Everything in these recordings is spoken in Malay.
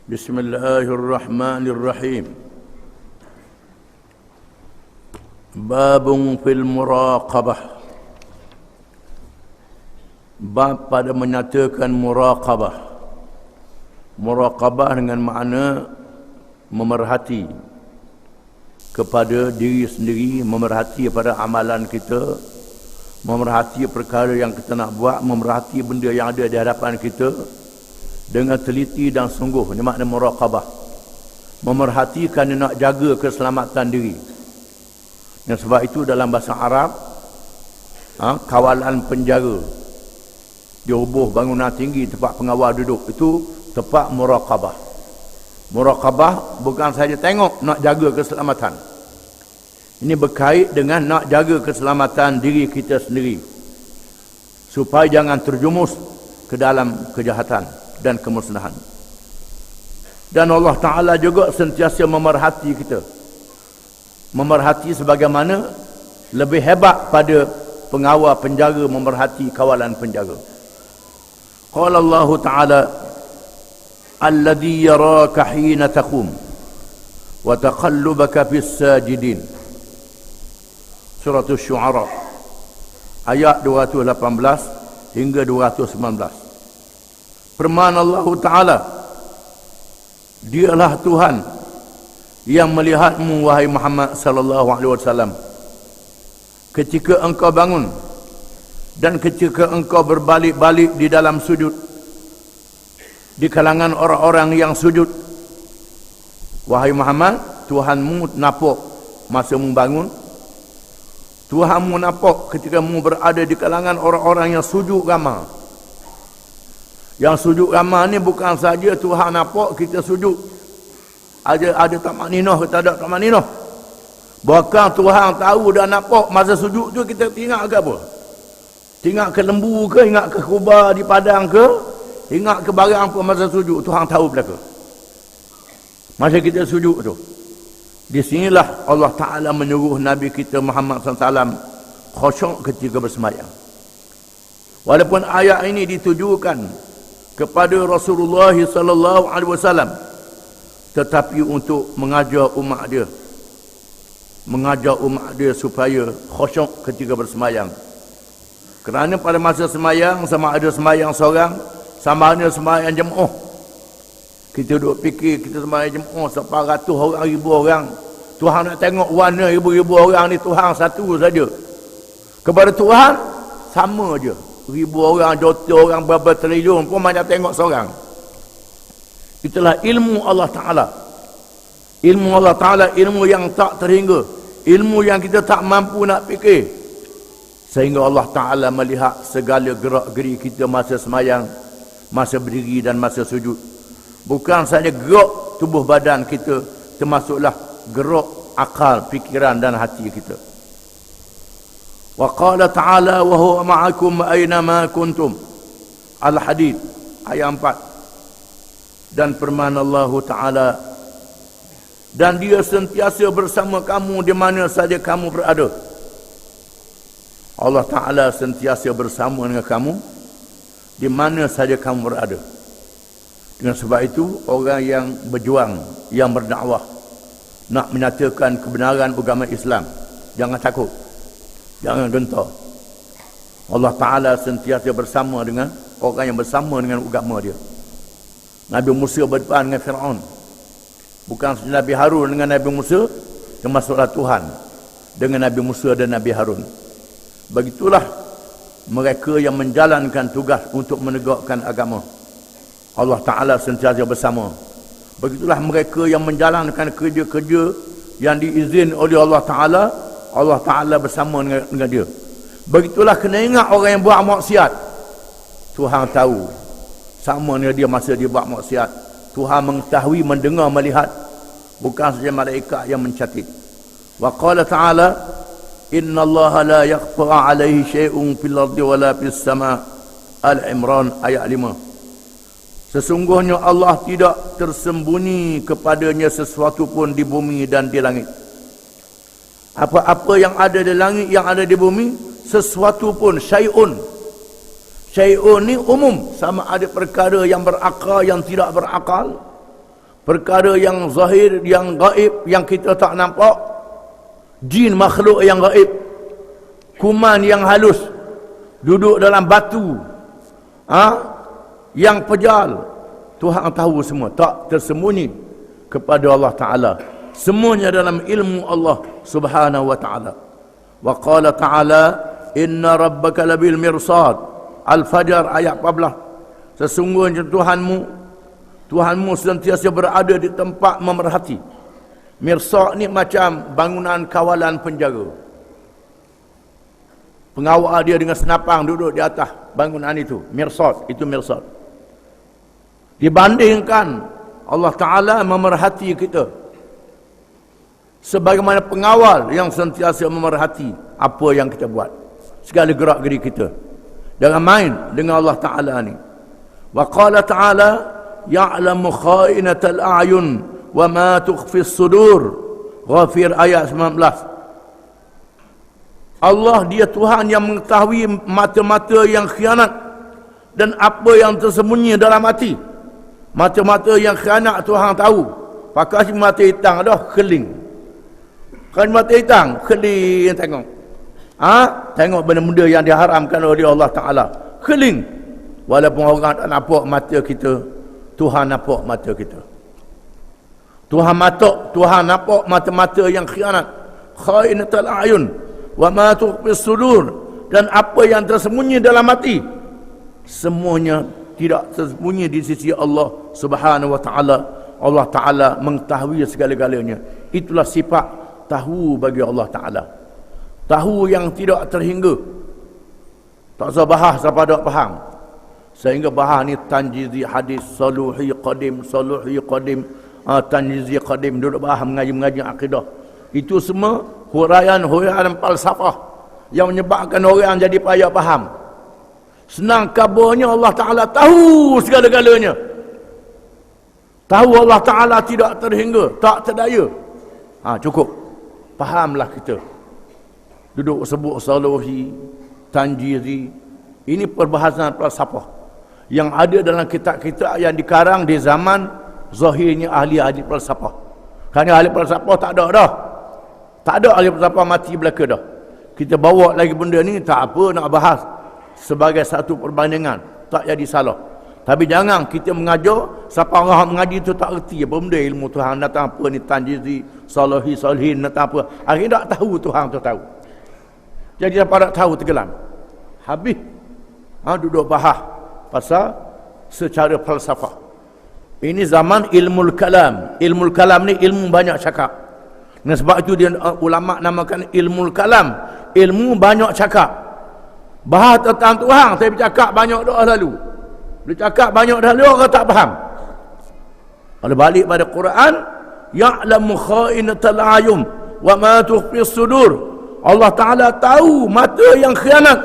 Bismillahirrahmanirrahim. Babun fil muraqabah. Bab pada menyatakan muraqabah. Muraqabah dengan makna memerhati kepada diri sendiri, memerhati pada amalan kita, memerhati perkara yang kita nak buat, memerhati benda yang ada di hadapan kita dengan teliti dan sungguh. Ini makna muraqabah. Memerhati kerana nak jaga keselamatan diri. Dan sebab itu dalam bahasa Arab, kawalan penjara, diubuh bangunan tinggi tempat pengawal duduk, itu tempat muraqabah. Muraqabah bukan saja tengok, nak jaga keselamatan. Ini berkait dengan nak jaga keselamatan diri kita sendiri, supaya jangan terjumus ke dalam kejahatan dan kemusnahan. Dan Allah Ta'ala juga sentiasa memerhati kita, memerhati sebagaimana lebih hebat pada pengawal penjara memerhati kawalan penjara. Qala Allah Ta'ala, alladhi yaraka hina taqum wa taqallubaka fis sajidin. Surah Asy-Syu'ara ayat 218 hingga 219. Firman Allah Ta'ala, Dialah Tuhan yang melihatmu wahai Muhammad sallallahu alaihi wasallam ketika engkau bangun dan ketika engkau berbalik-balik di dalam sujud, di kalangan orang-orang yang sujud. Wahai Muhammad, Tuhanmu nampak masa mu bangun, Tuhanmu nampak ketika mu berada di kalangan orang-orang yang sujud ramah. Yang sujud ramah ni bukan saja Tuhan nampak kita sujud, ada tamakninah ke tak ada tamakninah. Bahkan Tuhan tahu dan nampak masa sujud tu kita ingat ke apa? Ingat ke lembu ke, ingat ke kubah di padang ke, ingat ke barang apa masa sujud, Tuhan tahu belaka. Masa kita sujud tu. Di sinilah Allah Ta'ala menyuruh Nabi kita Muhammad SAW khusyuk ketika bersemayang. Walaupun ayat ini ditujukan kepada Rasulullah sallallahu alaihi wasallam, tetapi untuk mengajar umat dia supaya khusyuk ketika bersemayang. Kerana pada masa semayang, sama ada semayang seorang, sama ada semayang jemaah. Kita duk fikir kita semayang jemaah sampai ratus orang, ribu orang. Tuhan nak tengok warna ribu-ribu orang ni, Tuhan satu saja. Kepada Tuhan sama je. Ribu orang, juta orang, berapa triliun pun macam tengok seorang. Itulah ilmu Allah Ta'ala. Ilmu Allah Ta'ala, ilmu yang tak terhingga, ilmu yang kita tak mampu nak fikir. Sehingga Allah Ta'ala melihat segala gerak-geri kita masa semayang, masa berdiri dan masa sujud. Bukan saja gerak tubuh badan kita, termasuklah gerak akal, fikiran dan hati kita. Wa qala ta'ala wa huwa ma'akum aina ma kuntum. Al-Hadid ayat 4. Dan firman Allah Ta'ala, dan dia sentiasa bersama kamu di mana saja kamu berada. Allah Ta'ala sentiasa bersama dengan kamu di mana saja kamu berada. Dengan sebab itu, orang yang berjuang, yang berdakwah, nak menyatakan kebenaran agama Islam, jangan takut, jangan gentar. Allah Ta'ala sentiasa bersama dengan orang yang bersama dengan agama dia. Nabi Musa berdepan dengan Fir'aun. Bukan saja Nabi Harun dengan Nabi Musa, termasuklah Tuhan dengan Nabi Musa dan Nabi Harun. Begitulah mereka yang menjalankan tugas untuk menegakkan agama. Allah Ta'ala sentiasa bersama. Begitulah mereka yang menjalankan kerja-kerja yang diizin oleh Allah Ta'ala, Allah Ta'ala bersama dengan dia. Begitulah kena ingat orang yang buat maksiat, Tuhan tahu sama dengan dia masa dia buat maksiat. Tuhan mengetahui, mendengar, melihat. Bukan saja malaikat yang mencatat. Wa qala Ta'ala, inna Allah la yakhfa alaihi syai'un fil ardi wala fis sama'. Al-Imran ayat 5. Sesungguhnya Allah tidak tersembunyi kepadanya sesuatu pun di bumi dan di langit. Apa-apa yang ada di langit, yang ada di bumi, sesuatu pun, syai'un. Syai'un ni umum, sama ada perkara yang berakal, yang tidak berakal. perkara yang zahir, yang gaib, yang kita tak nampak, jin makhluk yang gaib, kuman yang halus duduk dalam batu, yang pejal, Tuhan tahu semua, tak tersembunyi kepada Allah Ta'ala. Semuanya dalam ilmu Allah Subhanahu wa Ta'ala. Wa qala ta'ala, inna rabbaka labil mirsad. Al-Fajr ayat 14. Sesungguhnya Tuhanmu sentiasa berada di tempat memerhati. Mirsad ni macam bangunan kawalan penjaga. Pengawal dia dengan senapang duduk di atas bangunan itu. Mirsad, itu mirsad. Dibandingkan Allah Ta'ala memerhati kita sebagaimana pengawal yang sentiasa memerhati apa yang kita buat, segala gerak geri kita. Jangan main dengan Allah Ta'ala ni. Wa qala ta'ala, ya'lamu kha'inatal a'yun wa ma tukhfis sudur. Ghafir ayat 19. Allah dia Tuhan yang mengetahui mata-mata yang khianat dan apa yang tersembunyi dalam hati. Mata-mata yang khianat Tuhan tahu. Pakai mata hitam dah keling. Kan mata hitam keling tengok. Tengok benda-benda yang diharamkan oleh Allah Ta'ala. Keling. Walaupun orang tak nampak mata kita, Tuhan nampak mata kita. Tuhan nampak mata-mata yang khianat. Khainatul a'yun wa ma tukhfis sudur, dan apa yang tersembunyi dalam hati, semuanya tidak tersembunyi di sisi Allah Subhanahu wa Ta'ala. Allah Ta'ala mengetahui segala-galanya. Itulah sifat tahu bagi Allah Ta'ala. Tahu yang tidak terhingga. Tak usah bahas siapa tak faham. Sehingga bahas ni tanjizi hadis, saluhi qadim, tanjizi qadim, duduk bahas mengaji akidah. Itu semua huraian falsafah yang menyebabkan orang jadi payah faham. Senang kabarnya Allah Ta'ala tahu segala-galanya. Tahu Allah Ta'ala tidak terhingga, tak terdaya. Cukup. Fahamlah kita. Duduk sebut saluhi, tanjiri. Ini perbahasan falsafah yang ada dalam kitab-kitab yang dikarang di zaman zahirnya ahli-ahli falsafah. Kerana ahli falsafah tak ada dah. Tak ada ahli falsafah mati belaka dah. Kita bawa lagi benda ni, tak apa nak bahas sebagai satu perbandingan, tak jadi salah. Tapi jangan kita mengajar siapa orang mengaji tu tak erti apa benda ilmu Tuhan datang apa ni tanjizi, salahi, salihin datang apa. Akhirnya tak tahu Tuhan tu tahu. Jadi siapa tak tahu tenggelam. Habis duduk bahas pasal secara falsafah. Ini zaman ilmu kalam. Ilmu kalam ni ilmu banyak cakap. Dan sebab itu dia ulama namakan ilmu kalam, ilmu banyak cakap. Bahas tentang Tuhan tapi cakap banyak dah lalu. Dia cakap banyak dah lalu, orang tak faham. Kalau balik pada Quran, ya'lamu kha'inatal a'yun wa ma tukhfis sudur. Allah Ta'ala tahu mata yang khianat,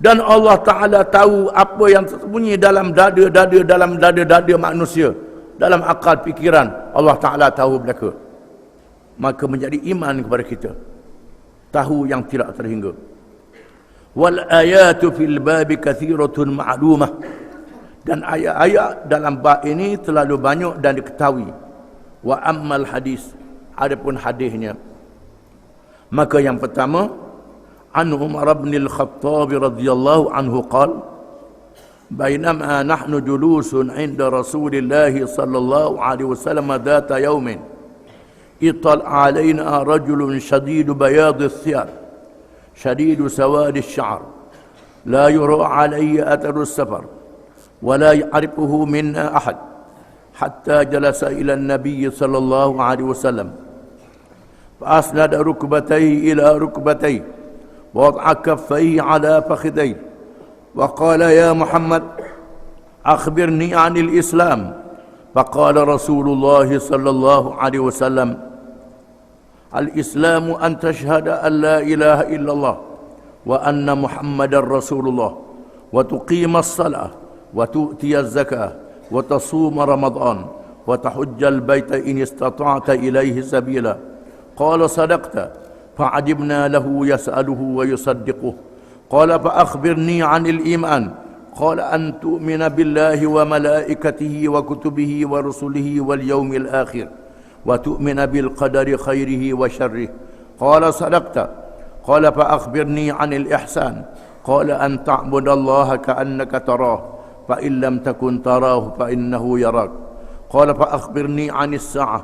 dan Allah Ta'ala tahu apa yang tersembunyi dalam dada manusia, dalam akal fikiran. Allah Ta'ala tahu belaka. Maka menjadi iman kepada kita, tahu yang tidak terhingga. Wal ayatu fil babi kathiratun ma'lumah, dan ayat-ayat dalam bab ini terlalu banyak dan diketahui. Wa ammal hadis, adapun hadisnya, maka yang pertama, an Umar bin al-Khattab radhiyallahu anhu qala, bainama nahnu julusun 'inda Rasulillah sallallahu alaihi wasallam dhata yawmin ital 'alaina rajulun shadid bayad ath-thiyab شديد سواد الشعر لا يرى عليه أثر السفر ولا يعرفه منا أحد حتى جلس إلى النبي صلى الله عليه وسلم فأسند ركبتيه إلى ركبتيه ووضع كفيه على فخذيه وقال يا محمد أخبرني عن الإسلام. فقال رسول الله صلى الله عليه وسلم الإسلام أن تشهد أن لا إله إلا الله وأن محمد رسول الله وتقيم الصلاة وتؤتي الزكاة وتصوم رمضان وتحج البيت إن استطعت إليه سبيلا. قال صدقت. فعجبنا له يسأله ويصدقه. قال فأخبرني عن الإيمان. قال أن تؤمن بالله وملائكته وكتبه ورسله واليوم الآخر وتؤمن بالقدر خيره وشره. قال صدقت. قال فأخبرني عن الإحسان. قال أن تعبد الله كأنك تراه فإن لم تكن تراه فإنه يراك. قال فأخبرني عن الساعة.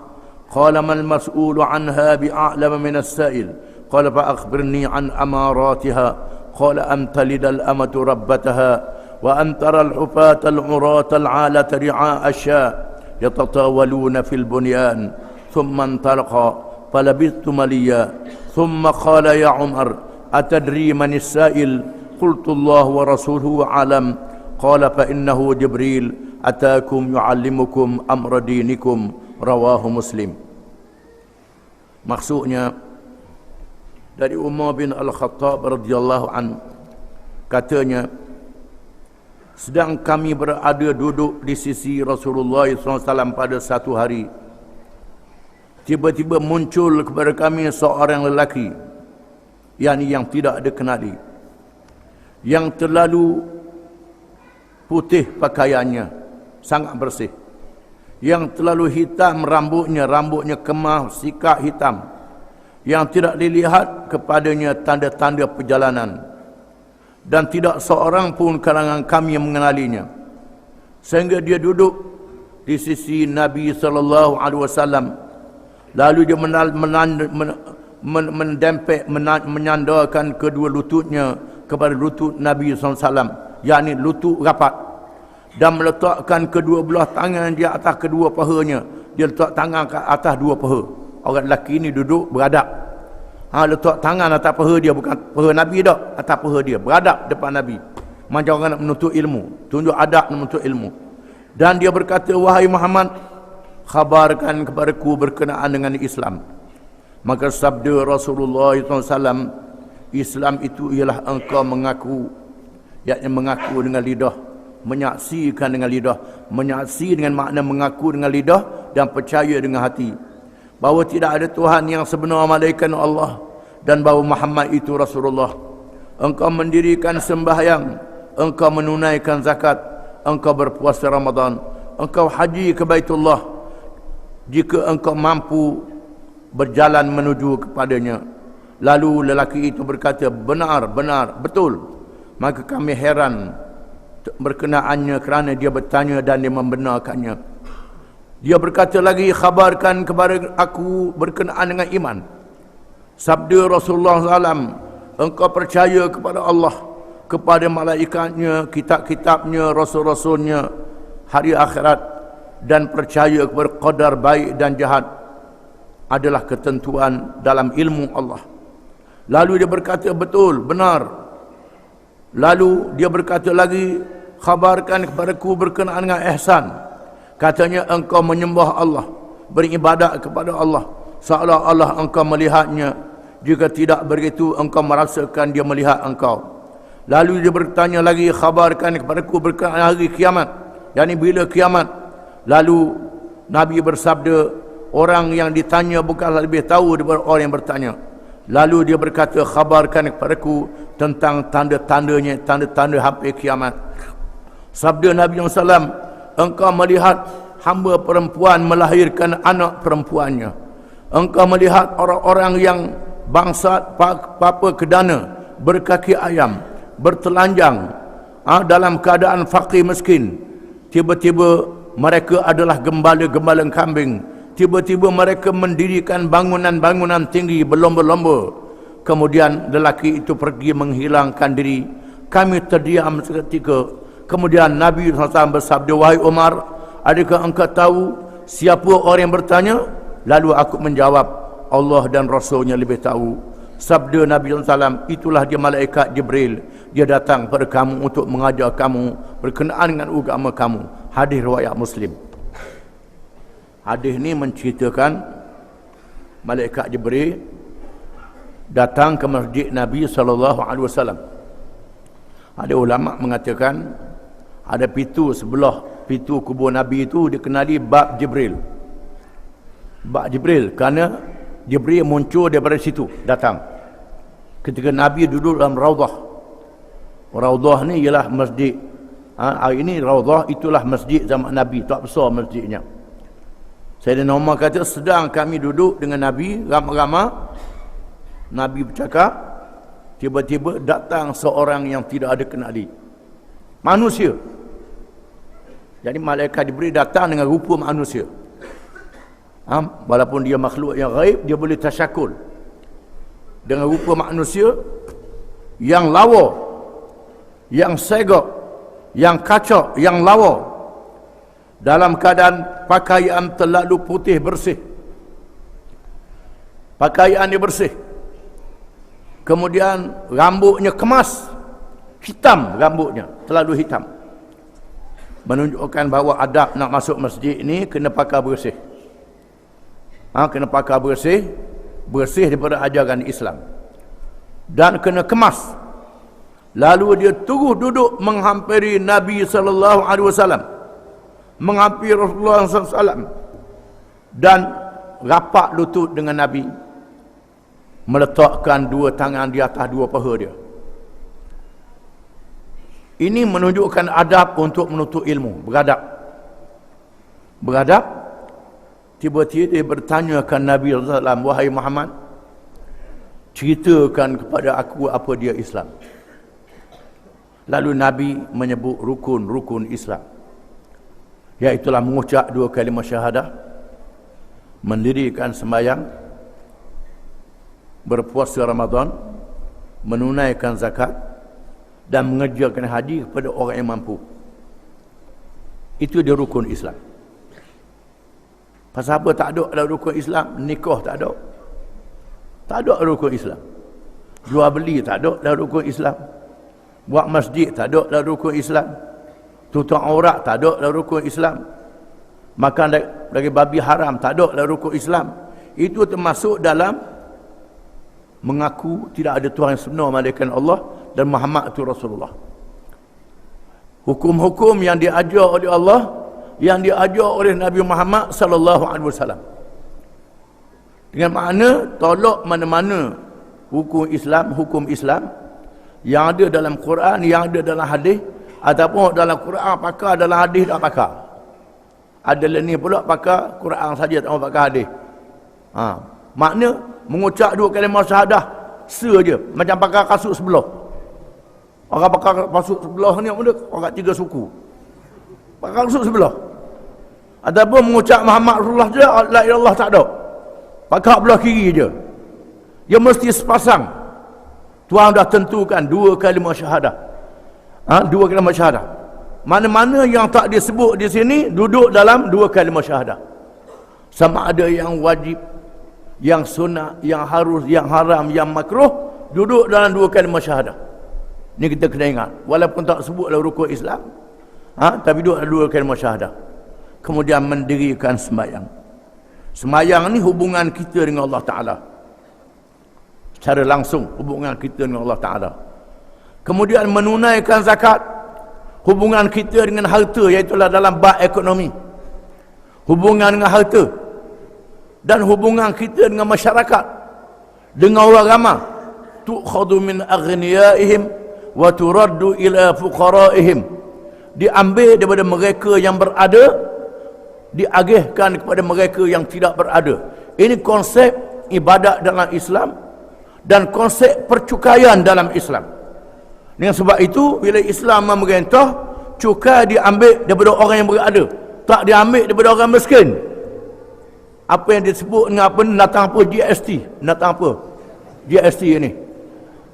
قال ما المسؤول عنها بأعلم من السائل. قال فأخبرني عن أماراتها. قال أن تلد الأمة ربتها وأن ترى الحفاة العراة العالة رعاء الشاء يتطاولون في البنيان. ثم انطلق فلبثت مليا. ثم قال يا عمر أتدري من السائل؟ قلت الله ورسوله أعلم. قال فإنه جبريل أتاكم يعلمكم أمر دينكم. رواه Muslim. Maksudnya dari Umar bin Al-Khattab radhiyallahu an, katanya, sedang kami berada duduk di sisi Rasulullah SAW pada satu hari, tiba-tiba muncul kepada kami seorang lelaki, yang tidak dikenali, yang terlalu putih pakaiannya, sangat bersih, yang terlalu hitam rambutnya kemah, sikap hitam, yang tidak dilihat kepadanya tanda-tanda perjalanan, dan tidak seorang pun kalangan kami yang mengenalinya, sehingga dia duduk di sisi Nabi SAW. Lalu dia menyandarkan kedua lututnya kepada lutut Nabi SAW, yakni lutut rapat, dan meletakkan kedua belah tangan di atas kedua pahanya. Dia letak tangan ke atas dua paha. Orang lelaki ini duduk beradab. Letak tangan atas paha dia, bukan paha Nabi dah, atas paha dia, beradab depan Nabi. Macam orang nak menuntut ilmu, tunjuk adab menuntut ilmu. Dan dia berkata, wahai Muhammad, khabarkan kepadaku berkenaan dengan Islam. Maka sabda Rasulullah SAW, Islam itu ialah engkau mengaku, yakni mengaku dengan lidah, menyaksikan dengan lidah, menyaksi dengan makna mengaku dengan lidah, dan percaya dengan hati bahawa tidak ada Tuhan yang sebenar melainkan Allah, dan bahawa Muhammad itu Rasulullah. Engkau mendirikan sembahyang, engkau menunaikan zakat, engkau berpuasa Ramadan, engkau haji ke Baitullah jika engkau mampu berjalan menuju kepadanya. Lalu lelaki itu berkata, benar, betul. Maka kami heran berkenaannya kerana dia bertanya dan dia membenarkannya. Dia berkata lagi, khabarkan kepada aku berkenaan dengan iman. Sabda Rasulullah SAW, engkau percaya kepada Allah, kepada malaikatnya, kitab-kitabnya, rasul-rasulnya, hari akhirat, dan percaya kepada qadar baik dan jahat adalah ketentuan dalam ilmu Allah. Lalu dia berkata, betul, benar. Lalu dia berkata lagi, khabarkan kepadaku berkenaan dengan ihsan. Katanya, engkau menyembah Allah, beribadat kepada Allah seolah-olah engkau melihatnya. Jika tidak begitu, engkau merasakan dia melihat engkau. Lalu dia bertanya lagi, khabarkan kepadaku berkenaan hari kiamat, yakni bila kiamat. Lalu Nabi bersabda, orang yang ditanya bukanlah lebih tahu daripada orang yang bertanya. Lalu dia berkata, khabarkan kepadaku tentang tanda-tandanya, tanda-tanda hampir kiamat. Sabda Nabi SAW, engkau melihat hamba perempuan melahirkan anak perempuannya. Engkau melihat orang-orang yang bangsat, papa kedana, berkaki ayam, bertelanjang, dalam keadaan fakir miskin. Tiba-tiba mereka adalah gembala-gembala kambing. Tiba-tiba mereka mendirikan bangunan-bangunan tinggi berlomba-lomba. Kemudian lelaki itu pergi menghilangkan diri. Kami terdiam seketika. Kemudian Nabi SAW bersabda, wahai Umar, adakah engkau tahu siapa orang yang bertanya? Lalu aku menjawab, Allah dan Rasulnya lebih tahu. Sabda Nabi SAW, itulah dia malaikat Jibril. Dia datang pada kamu untuk mengajar kamu berkenaan dengan agama kamu. Hadis riwayat Muslim. Hadis ini menceritakan malaikat Jibril datang ke masjid Nabi SAW. Ada ulama mengatakan ada pintu sebelah pintu kubur Nabi itu dikenali bab Jibril. Bab Jibril kerana Jibril muncul daripada situ, datang ketika Nabi duduk dalam Raudah. Raudah ni ialah masjid Hari ini Raudhah itulah masjid zaman Nabi, tak besar masjidnya. Sayyidina Umar kata, sedang kami duduk dengan Nabi ramai-ramai, Nabi bercakap, tiba-tiba datang seorang yang tidak ada kenali, manusia. Jadi malaikat diberi datang dengan rupa manusia. Walaupun dia makhluk yang gaib, dia boleh tasyakul dengan rupa manusia yang lawa, yang segak, yang kacak, yang lawa, dalam keadaan pakaian terlalu putih bersih. Pakaian dia bersih. Kemudian rambutnya kemas, hitam rambutnya, terlalu hitam. Menunjukkan bahawa adab nak masuk masjid ni kena pakai bersih. Kena pakai bersih, bersih daripada ajaran Islam. Dan kena kemas. Lalu dia terus duduk menghampiri Nabi sallallahu alaihi wasallam, menghampiri Rasulullah sallallahu alaihi wasallam, dan rapat lutut dengan Nabi, meletakkan dua tangan di atas dua paha dia. Ini menunjukkan adab untuk menuntut ilmu, beradab. Beradab. Tiba-tiba dia bertanyakan Nabi sallallahu alaihi wasallam, wahai Muhammad, ceritakan kepada aku apa dia Islam. Lalu Nabi menyebut rukun-rukun Islam, iaitulah mengucap dua kalimah syahadah, mendirikan sembahyang, berpuasa Ramadan, menunaikan zakat, dan mengerjakan haji kepada orang yang mampu. Itu dia rukun Islam. Pasal apa tak ada dalam rukun Islam? Nikah tak ada. Tak ada rukun Islam. Jual beli tak ada dalam rukun Islam. Buat masjid tak ada dalam rukun Islam. Tutup aurat tak ada dalam rukun Islam. Makan dari babi haram tak ada dalam rukun Islam. Itu termasuk dalam mengaku tidak ada Tuhan yang sebenar melainkan Allah dan Muhammad itu Rasulullah. Hukum-hukum yang diajar oleh Allah, yang diajar oleh Nabi Muhammad sallallahu alaihi wasallam. Dengan makna tolak mana-mana hukum Islam yang ada dalam Quran, yang ada dalam hadis, ataupun dalam Quran pakar, dalam hadis tak pakar. Ada ni pula pakar Quran saja, tak mau pakar hadis. Makna mengucap dua kalimah syahadah saja, macam pakar kasut sebelah. Orang pakar kasut sebelah ni orang tiga suku. Pakar kasut sebelah. Ataupun mengucap Muhammad Rasulullah je, la ilaha illallah tak ada. Pakar belah kiri je. Dia mesti sepasang. Tuhan dah tentukan dua kalimah syahadah. Dua kalimah syahadah. Mana-mana yang tak disebut di sini duduk dalam dua kalimah syahadah. Sama ada yang wajib, yang sunat, yang harus, yang haram, yang makruh, duduk dalam dua kalimah syahadah. Ni kita kena ingat. Walaupun tak sebut dalam rukun Islam, tapi duduk dalam dua kalimah syahadah. Kemudian mendirikan sembahyang. Sembahyang ni hubungan kita dengan Allah Ta'ala. Secara langsung hubungan kita dengan Allah Ta'ala. Kemudian menunaikan zakat, hubungan kita dengan harta, iaitulah dalam bab ekonomi, hubungan dengan harta, dan hubungan kita dengan masyarakat, dengan orang ramai. Tu'khadu min aghniyaihim wa turaddu ila fuqaraihim, diambil daripada mereka yang berada, diagihkan kepada mereka yang tidak berada. Ini konsep ibadat dalam Islam dan konsep percukaian dalam Islam. Dengan sebab itu, bila Islam memerintah, cukai diambil daripada orang yang berada, tak diambil daripada orang miskin. Apa yang disebut dengan apa, datang apa, GST, datang apa, GST ini,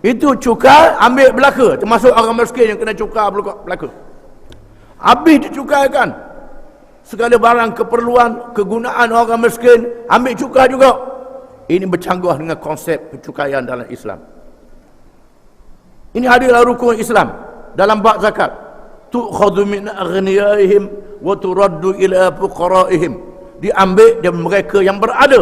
itu cukai ambil belaka, termasuk orang miskin yang kena cukai belaka. Habis dicukaikan segala barang keperluan, kegunaan orang miskin, ambil cukai juga. Ini bercanggah dengan konsep percukaian dalam Islam. Ini adalah rukun Islam dalam bab zakat. Tu'khadhu min aghniyaihim wa turaddu ila fuqaraihim, diambil dari mereka yang berada,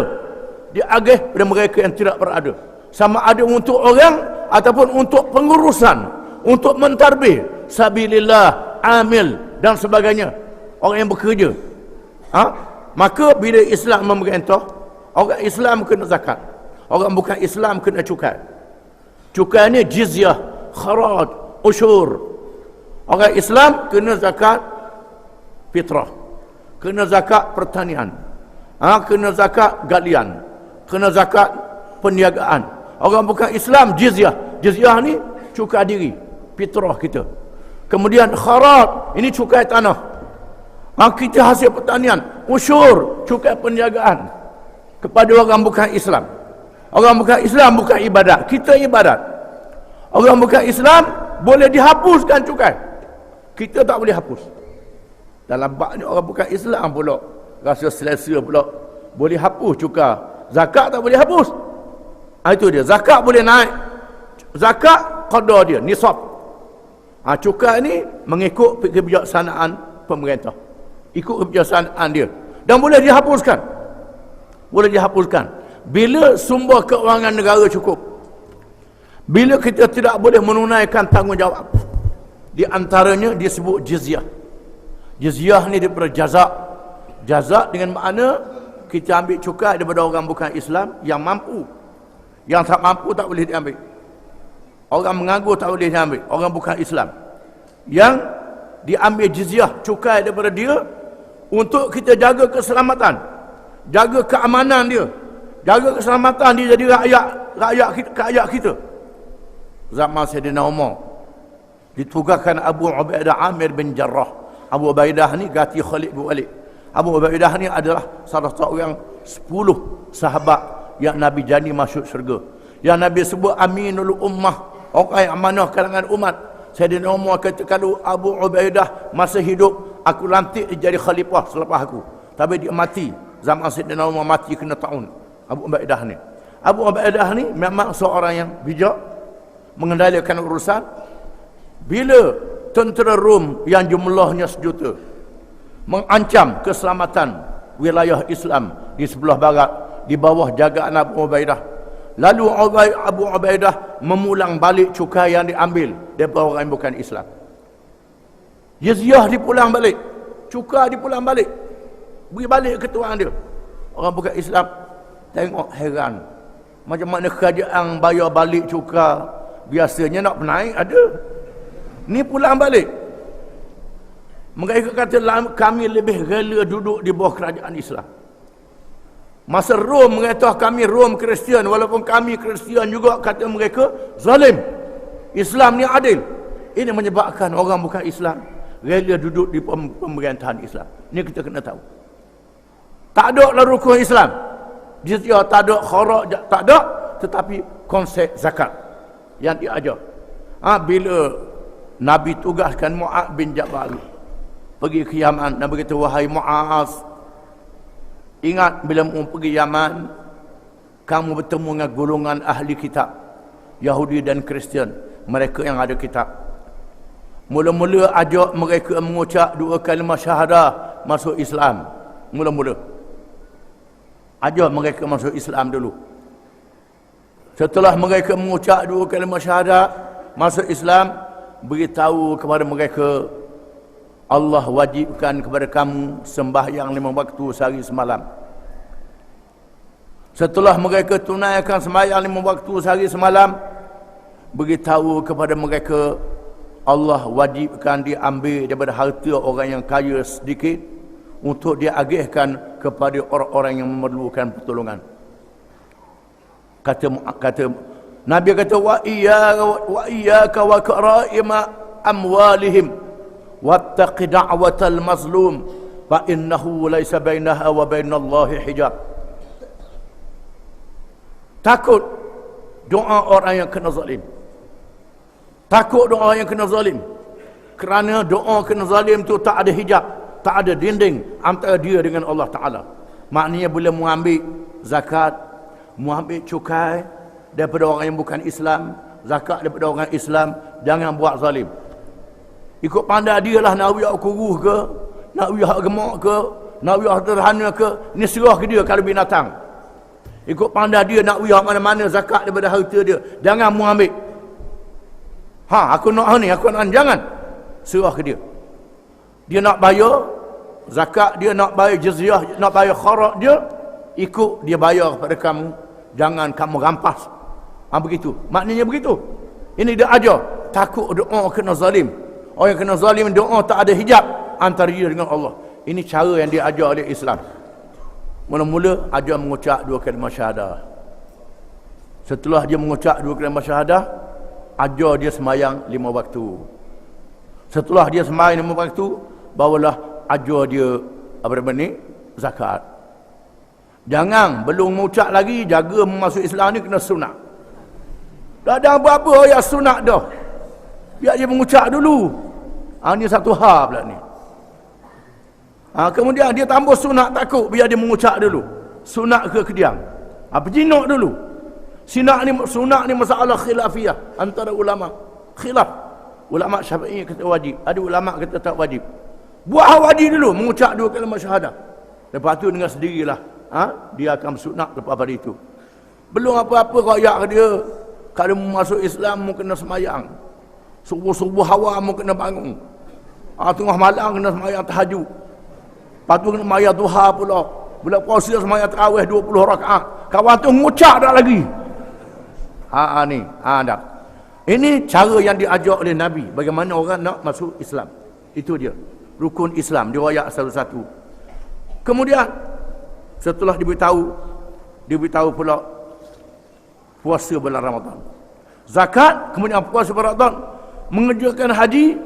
diagih dari mereka yang tidak berada. Sama ada untuk orang ataupun untuk pengurusan, untuk mentarbih sabilillah, amil dan sebagainya, orang yang bekerja. Maka bila Islam memerintah, orang Islam kena zakat, orang bukan Islam kena cukai. Cukai ni jizyah, kharaj, usyur. Orang Islam kena zakat fitrah, kena zakat pertanian, kena zakat galian, kena zakat perniagaan. Orang bukan Islam jizyah. Jizyah ni cukai diri, fitrah kita. Kemudian kharat, ini cukai tanah. Kita hasil pertanian, usyur, cukai perniagaan kepada orang bukan Islam. Orang bukan Islam bukan ibadat, kita ibadat. Orang bukan Islam boleh dihapuskan cukai, kita tak boleh hapus. Dalam bab ni orang bukan Islam pula rasa selesa pula boleh hapus cukai. Zakat tak boleh hapus. Itu dia, zakat boleh naik. Zakat qadar dia, nisab. Cukai ni mengikut kebijaksanaan pemerintah, ikut kebijaksanaan dia, dan boleh dihapuskan. Boleh dihapuskan bila sumber keuangan negara cukup. Bila kita tidak boleh menunaikan tanggungjawab, di antaranya disebut jizyah. Jizyah ni daripada jazak. Jazak dengan makna kita ambil cukai daripada orang bukan Islam yang mampu. Yang tak mampu tak boleh diambil. Orang menganggur tak boleh diambil, orang bukan Islam. Yang diambil jizyah, cukai daripada dia untuk kita jaga keselamatan, jaga keamanan dia, jaga keselamatan dia jadi rakyat kita. Zaman Sayyidina Umar ditugaskan Abu Ubaidah Amir bin Jarrah. Abu Ubaidah ni ganti Khalid bin Walid. Abu Ubaidah ni adalah salah seorang 10 sahabat yang Nabi janji masuk syurga, yang Nabi sebut Aminul Ummah, orang yang amanah kalangan umat. Sayyidina Umar kata, kalau Abu Ubaidah masih hidup, aku lantik dia jadi khalifah selepas aku. Tapi dia mati, zaman Sayyidina Umar mati kena taun. Abu Ubaidah ni, Abu Ubaidah ni memang seorang yang bijak, mengendalikan urusan. Bila tentera Rom yang jumlahnya 1 juta mengancam keselamatan wilayah Islam di sebelah barat di bawah jagaan Abu Ubaidah, lalu Abu Ubaidah memulang balik cukai yang diambil daripada orang yang bukan Islam. Jizyah dipulang balik, cukai dipulang balik, beri balik ke tuan dia. Orang bukan Islam tengok heran, macam mana kerajaan bayar balik cukai, biasanya nak naik ada, ni pulang balik. Mereka kata kami lebih rela duduk di bawah kerajaan Islam. Masa Rom mengatakan kami Rom Kristian, walaupun kami Kristian juga, kata mereka zalim. Islam ni adil. Ini menyebabkan orang bukan Islam rela duduk di pemerintahan Islam. Ni kita kena tahu. Tak ada lah rukun Islam, dia tak ada kharak, tak ada, tetapi konsep zakat yang diajar. Bila Nabi tugaskan Mu'az bin Jabal pergi ke Yaman, Nabi kata, wahai Mu'az, ingat bila mu pergi Yaman, kamu bertemu dengan golongan ahli kitab, Yahudi dan Kristian, mereka yang ada kitab. Mula-mula ajak mereka mengucap 2 kalimah syahadah masuk Islam. Mula-mula ajak mereka masuk Islam dulu. Setelah mereka mengucap 2 kalimah syahadah masuk Islam, beritahu kepada mereka, Allah wajibkan kepada kamu sembahyang 5 waktu sehari semalam. Setelah mereka tunaikan sembahyang 5 waktu sehari semalam, beritahu kepada mereka, Allah wajibkan diambil daripada harta orang yang kaya sedikit untuk diagihkan kepada orang-orang yang memerlukan pertolongan. Kata Nabi kata, wa iyyaka wa karaima amwalihim wattaqi da'watal mazlum fa innahu laysa bainaha wa bainallahi hijab. Takut doa orang yang kena zalim. Takut doa yang kena zalim. Kerana doa kena zalim tu tak ada hijab, tak ada dinding antara dia dengan Allah Ta'ala. Maknanya bila mu ambil zakat, mu ambil cukai daripada orang yang bukan Islam, zakat daripada orang Islam, jangan buat zalim. Ikut pandai dia lah, nak wiyak kuruh ke, nak wiyak gemak ke, nak wiyak terhana ke, ni serah ke dia kalau binatang. Ikut pandai dia nak wiyak mana-mana zakat daripada harta dia, jangan mu ambil. Aku nak ni, aku nak, jangan. Serah ke dia. Dia nak bayar zakat, dia nak bayar jizyah, nak bayar kharak dia, ikut dia bayar kepada kamu, jangan kamu rampas. Begitu. Maknanya begitu. Ini dia ajar. Takut doa kena zalim. Orang yang kena zalim doa tak ada hijab antara dia dengan Allah. Ini cara yang diajar oleh Islam. Mula-mula ajar mengucap 2 kalimah syahadah. Setelah dia mengucap 2 kalimah syahadah, ajar dia semayang 5 waktu. Setelah dia semayang 5 waktu, barulah ajar dia apa ni? Zakat. Jangan belum mengucap lagi, jaga masuk Islam ni kena sunat. Dah ada apa-apa yang sunat dah. Biar dia mengucap dulu. Ini satu hal pula ni. Kemudian dia tambah sunat takut, biar dia mengucap dulu. Sunat ke kediam. Berjinak dulu. Sunat ni masalah khilafiyah antara ulama. Khilaf. Ulama Syafi'i kata wajib, ada ulama kata tak wajib. Buat wajib dulu, mengucap 2 kalimah syahadah. Lepas tu dengan sendirilah dia akan sunat lepas pada itu. Belum apa-apa royak dia. Kalau masuk Islam mu kena semayang. Subuh-subuh hawa mu kena bangun. Tengah malam kena semayang tahajud. Lepas tu kena semayang duha pula. Bila puasa semayang tarawih 20 rakaat. Kawan tu ngucap dah lagi. Dah. Ini cara yang diajar oleh Nabi bagaimana orang nak masuk Islam. Itu dia. Rukun Islam diriwayat satu-satu. Kemudian setelah diberitahu pula puasa bulan Ramadan, zakat, kemudian puasa bulan Ramadan, mengerjakan haji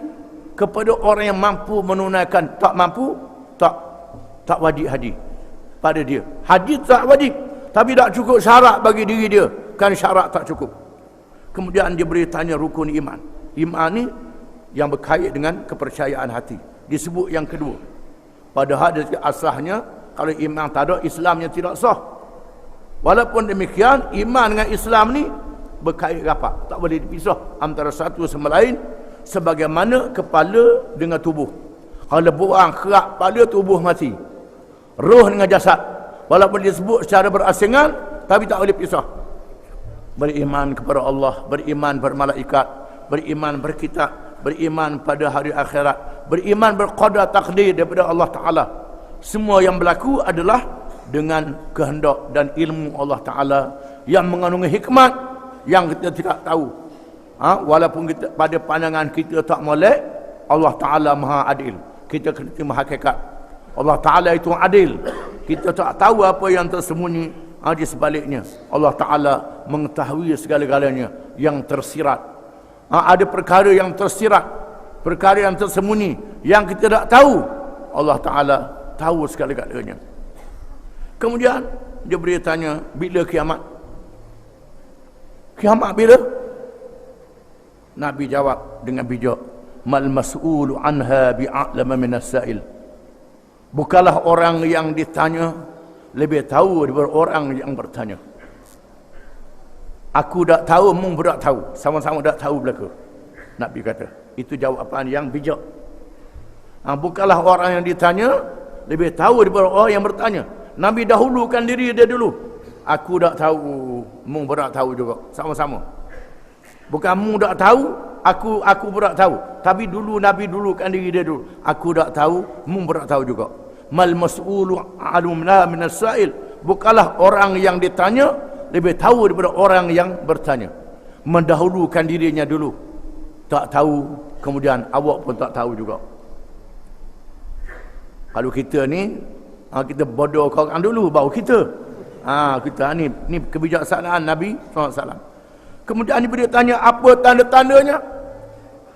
kepada orang yang mampu menunaikan. Tak mampu, tak wajib haji pada dia. Haji tak wajib, tapi tak cukup syarat bagi diri dia, kan syarat tak cukup. Kemudian dia beri tanya rukun iman. Iman ni yang berkait dengan kepercayaan hati, disebut yang kedua. Padahal dari asasnya kalau iman tak ada, Islamnya tidak sah. Walaupun demikian, iman dengan Islam ni berkait rapat, tak boleh dipisah antara satu sama lain, sebagaimana kepala dengan tubuh. Kalau buang kerak kepala, tubuh mati. Roh dengan jasad, walaupun disebut secara berasingan, tapi tak boleh pisah. Beriman kepada Allah, beriman bermalaikat, beriman berkitab, beriman pada hari akhirat, beriman berqadar takdir daripada Allah Ta'ala. Semua yang berlaku adalah dengan kehendak dan ilmu Allah Ta'ala yang mengandungi hikmat yang kita tidak tahu. Walaupun kita, pada pandangan kita tak molek, Allah Ta'ala maha adil. Kita kena terima hakikat. Allah Ta'ala itu adil. Kita tak tahu apa yang tersembunyi di sebaliknya. Allah Ta'ala mengetahui segala-galanya yang tersirat. Ada perkara yang tersirat, perkara yang tersembunyi, yang kita tak tahu. Allah Ta'ala tahu segala-galanya. Kemudian dia bertanya, bila kiamat? Kiamat bila? Nabi jawab dengan bijak, mal mas'ulu anha bi'a'lama minas sa'il. Bukanlah orang yang ditanya lebih tahu daripada orang yang bertanya. Aku tak tahu, mung pun tak tahu, sama-sama tak tahu belaka. Nabi kata, itu jawapan yang bijak. Bukanlah orang yang ditanya lebih tahu daripada orang yang bertanya. Nabi dahulukan diri dia dulu. Aku tak tahu, mung pun tak tahu juga, sama-sama. Bukan mung tak tahu, aku pun tak tahu. Tapi dulu Nabi dulukan diri dia dulu. Aku tak tahu, mung pun tak tahu juga. Mal mas'ulu alumna minas sa'il. Bukanlah orang yang ditanya lebih tahu daripada orang yang bertanya. Mendahulukan dirinya dulu. Tak tahu, kemudian awak pun tak tahu juga. Kalau kita ni, kita bodoh orang dulu, baru kita. Kita ni kebijaksanaan Nabi SAW. Kemudian dia bertanya, apa tanda-tandanya?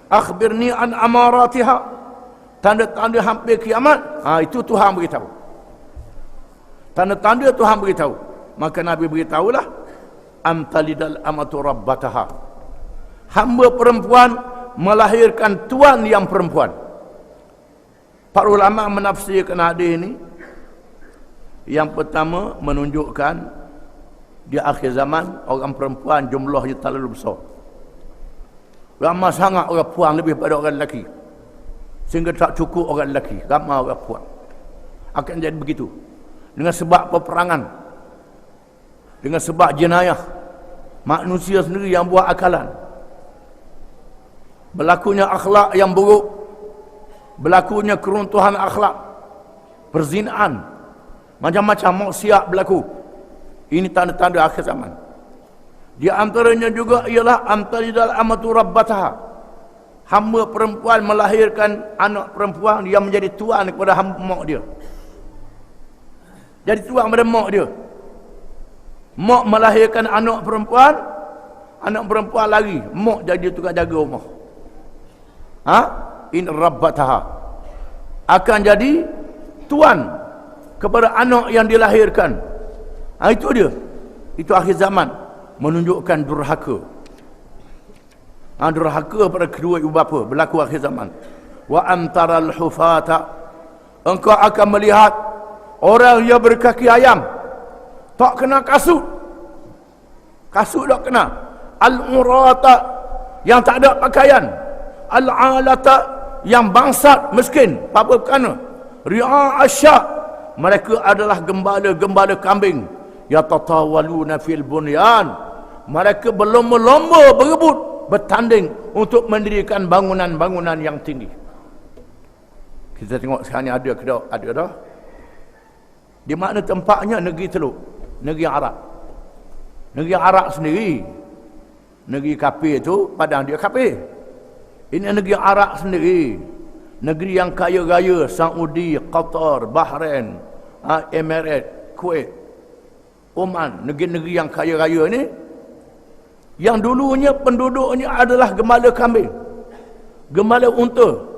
Akhbirni an amaratiha. Tanda-tanda hampir kiamat. Itu Tuhan beritahu. Tanda-tanda Tuhan beritahu. Maka Nabi beritahulah, amtalidal amatu rabbataha. Hamba perempuan melahirkan tuan yang perempuan. Para ulama menafsirkan hadis ini. Yang pertama menunjukkan di akhir zaman orang perempuan jumlahnya terlalu besar. Ramai sangat orang perempuan lebih pada orang lelaki. Sehingga tak cukup orang lelaki, ramai orang perempuan. Akan jadi begitu. Dengan sebab peperangan, dengan sebab jenayah, manusia sendiri yang buat akalan, berlakunya akhlak yang buruk, berlakunya keruntuhan akhlak, perzinaan, macam-macam maksiat berlaku. Ini tanda-tanda akhir zaman. Di antaranya juga ialah amtalidal amatu rabbataha. hamba perempuan melahirkan anak perempuan yang menjadi tuan kepada hamba mak dia. Jadi tuan kepada mak dia. Mak melahirkan anak perempuan lari, mak jadi tukang jaga rumah. In rabbataha, akan jadi tuan kepada anak yang dilahirkan. Itu dia. Itu akhir zaman, menunjukkan durhaka. Durhaka pada kedua ibu bapa, berlaku akhir zaman. Wa antaral hufata, engkau akan melihat orang yang berkaki ayam, tak kena kasut tak kena. Al-urata, yang tak ada pakaian. Al-alata, yang bangsat miskin, apa kerana ri'a asya', mereka adalah gembala-gembala kambing. Yatatawaluna fil bunyan, mereka berlomba-lomba berebut, bertanding untuk mendirikan bangunan-bangunan yang tinggi. Kita tengok sekarang ni ada ke tak? Ada dah. Di mana tempatnya? Negeri Teluk, negeri Arab. Negeri Arab sendiri, negeri kafir tu padang dia kafir. Ini negeri Arab sendiri, negeri yang kaya raya. Saudi, Qatar, Bahrain, Emirates, Kuwait, Oman, negeri-negeri yang kaya raya ni, yang dulunya penduduknya adalah gembala kambing, gembala unta,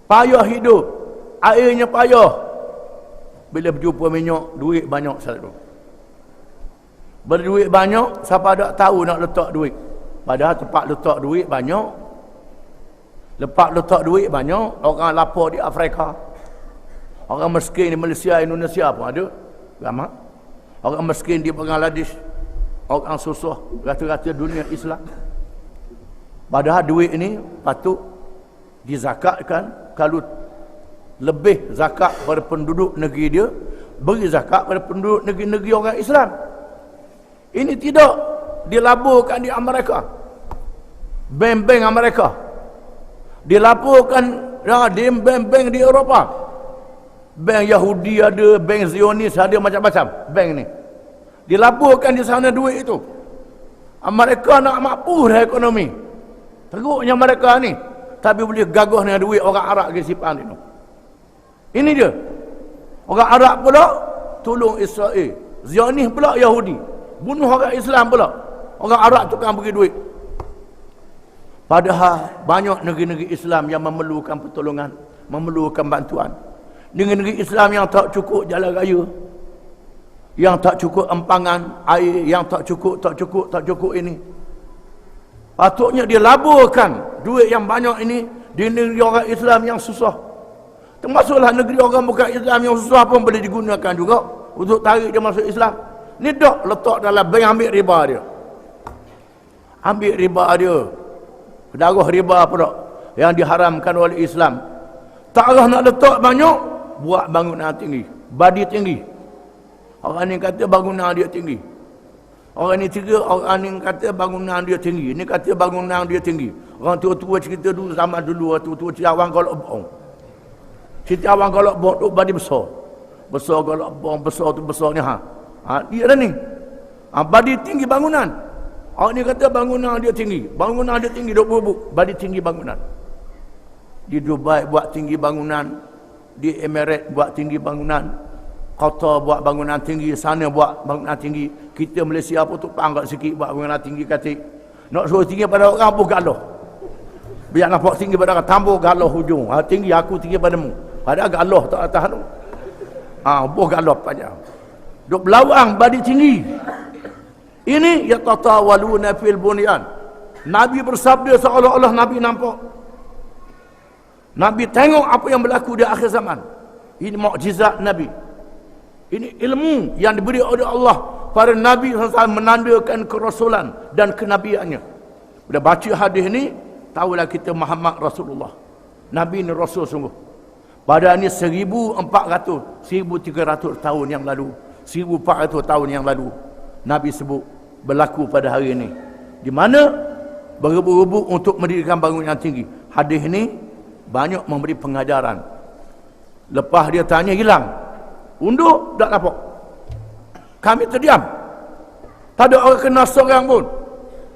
payah hidup, airnya payah. Bila berjumpa minyak, duit banyak selalu. Berduit banyak, siapa tak tahu nak letak duit. Padahal tempat letak duit banyak. Lepas letak duit banyak, orang lapar di Afrika, orang miskin di Malaysia, Indonesia pun ada ramai. Orang miskin di Bangladesh, orang susah rata-rata dunia Islam. Padahal duit ini patut dizakatkan. Kalau lebih zakat pada penduduk negeri dia, beri zakat pada penduduk negeri-negeri orang Islam. Ini tidak dilaburkan di Amerika, bank-bank Amerika, dilaporkan di bank-bank di Eropah. Bank Yahudi ada, bank Zionis ada, macam-macam bank ni. Dilaporkan di sana duit itu. Mereka nak makpuh dah ekonomi. Teruknya mereka ni, tapi boleh gagah dengan duit orang Arab ke simpan itu. Ini dia. Orang Arab pula tolong Israel, Zionis pula Yahudi, bunuh orang Islam pula. Orang Arab tukang bagi duit. Padahal banyak negeri-negeri Islam yang memerlukan pertolongan, memerlukan bantuan. Negeri-negeri Islam yang tak cukup jalan raya, yang tak cukup empangan air, yang tak cukup ini. Patutnya dia laburkan duit yang banyak ini di negeri orang Islam yang susah. Termasuklah negeri orang bukan Islam yang susah pun boleh digunakan juga untuk tarik dia masuk Islam. Ni dak letak dalam bank, ambil riba dia. Ambil riba dia. Darah riba pula yang diharamkan oleh Islam. Tak nak letak banyak, buat bangunan tinggi, badi tinggi. Orang ni kata bangunan dia tinggi. Orang ni kata bangunan dia tinggi. Ini kata bangunan dia tinggi. Orang tua-tua cerita dulu, zaman dulu, tua-tua cerita awang golok bong. Cerita awang golok bong tu badi besar. Besar golok bong, besar tu besar ni dia dah ni. Badi tinggi bangunan. Orang ni kata bangunan dia tinggi. Bangunan dia tinggi 20 badi tinggi bangunan. Di Dubai buat tinggi bangunan, di Emirates buat tinggi bangunan, Qatar buat bangunan tinggi, sana buat bangunan tinggi. Kita Malaysia pun tu panggak sikit buat bangunan tinggi kata. Nak suruh tinggi pada orang pun galah. Biar nampak tinggi pada orang, tambah galah hujung. Tinggi aku tinggi padamu. Padahal galah tak atas tu. Buh galah panjang. Duk belawang badi tinggi. Ini yatatawaluna fil bunyan. Nabi bersabda seolah-olah Nabi nampak. Nabi tengok apa yang berlaku di akhir zaman. Ini mukjizat Nabi. Ini ilmu yang diberi oleh Allah pada Nabi SAW, menandakan kerasulan dan kenabiannya. Bila baca hadis ni, tahulah kita Muhammad Rasulullah. Nabi ni Rasul sungguh. Pada ni 1300 tahun yang lalu, 1400 tahun yang lalu, Nabi sebut berlaku pada hari ini. Di mana berebut-rebut untuk mendirikan bangunan yang tinggi. Hadis ni banyak memberi pengajaran. Lepas dia tanya, hilang. Undur, tak dapat. Kami terdiam. Tak ada orang kena seorang pun.